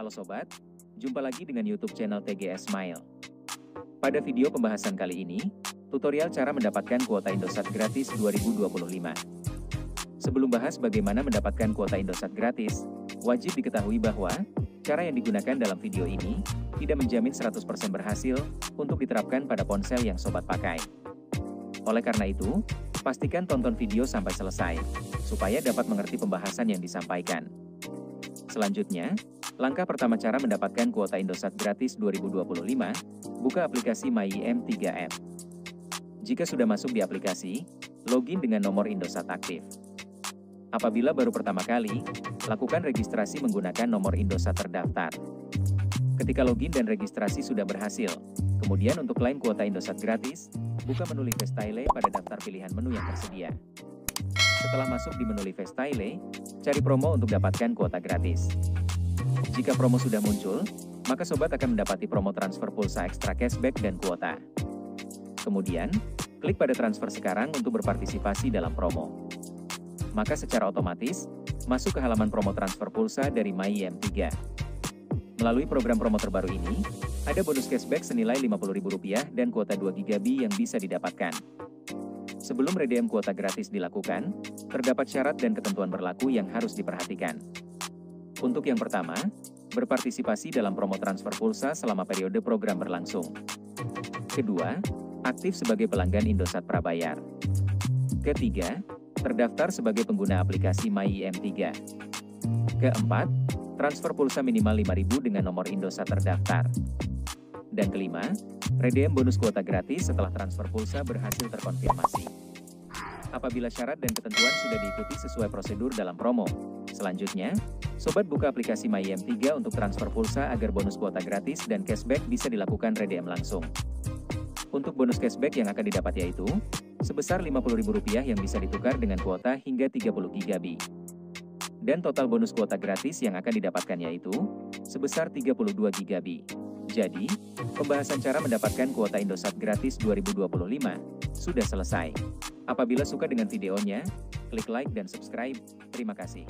Halo Sobat, jumpa lagi dengan YouTube channel TGS Smile. Pada video pembahasan kali ini, tutorial cara mendapatkan kuota Indosat gratis 2025. Sebelum bahas bagaimana mendapatkan kuota Indosat gratis, wajib diketahui bahwa cara yang digunakan dalam video ini tidak menjamin 100% berhasil untuk diterapkan pada ponsel yang Sobat pakai. Oleh karena itu, pastikan tonton video sampai selesai, supaya dapat mengerti pembahasan yang disampaikan. Selanjutnya, langkah pertama cara mendapatkan kuota Indosat gratis 2025, buka aplikasi MyIM3 App. Jika sudah masuk di aplikasi, login dengan nomor Indosat aktif. Apabila baru pertama kali, lakukan registrasi menggunakan nomor Indosat terdaftar. Ketika login dan registrasi sudah berhasil, kemudian untuk klaim kuota Indosat gratis, buka menu Live Style pada daftar pilihan menu yang tersedia. Setelah masuk di menu Live Style, cari promo untuk dapatkan kuota gratis. Jika promo sudah muncul, maka Sobat akan mendapati promo transfer pulsa ekstra cashback dan kuota. Kemudian, klik pada transfer sekarang untuk berpartisipasi dalam promo. Maka secara otomatis, masuk ke halaman promo transfer pulsa dari MyIM3. Melalui program promo terbaru ini, ada bonus cashback senilai Rp50.000 dan kuota 2GB yang bisa didapatkan. Sebelum redeem kuota gratis dilakukan, terdapat syarat dan ketentuan berlaku yang harus diperhatikan. Untuk yang pertama, berpartisipasi dalam promo transfer pulsa selama periode program berlangsung. Kedua, aktif sebagai pelanggan Indosat Prabayar. Ketiga, terdaftar sebagai pengguna aplikasi MyIM3. Keempat, transfer pulsa minimal Rp5.000 dengan nomor Indosat terdaftar. Dan kelima, redeem bonus kuota gratis setelah transfer pulsa berhasil terkonfirmasi. Apabila syarat dan ketentuan sudah diikuti sesuai prosedur dalam promo, selanjutnya, Sobat buka aplikasi MyIM3 untuk transfer pulsa agar bonus kuota gratis dan cashback bisa dilakukan redeem langsung. Untuk bonus cashback yang akan didapat yaitu, sebesar Rp50.000 yang bisa ditukar dengan kuota hingga 30GB. Dan total bonus kuota gratis yang akan didapatkan yaitu, sebesar 32GB. Jadi, pembahasan cara mendapatkan kuota Indosat gratis 2025 sudah selesai. Apabila suka dengan videonya, klik like dan subscribe. Terima kasih.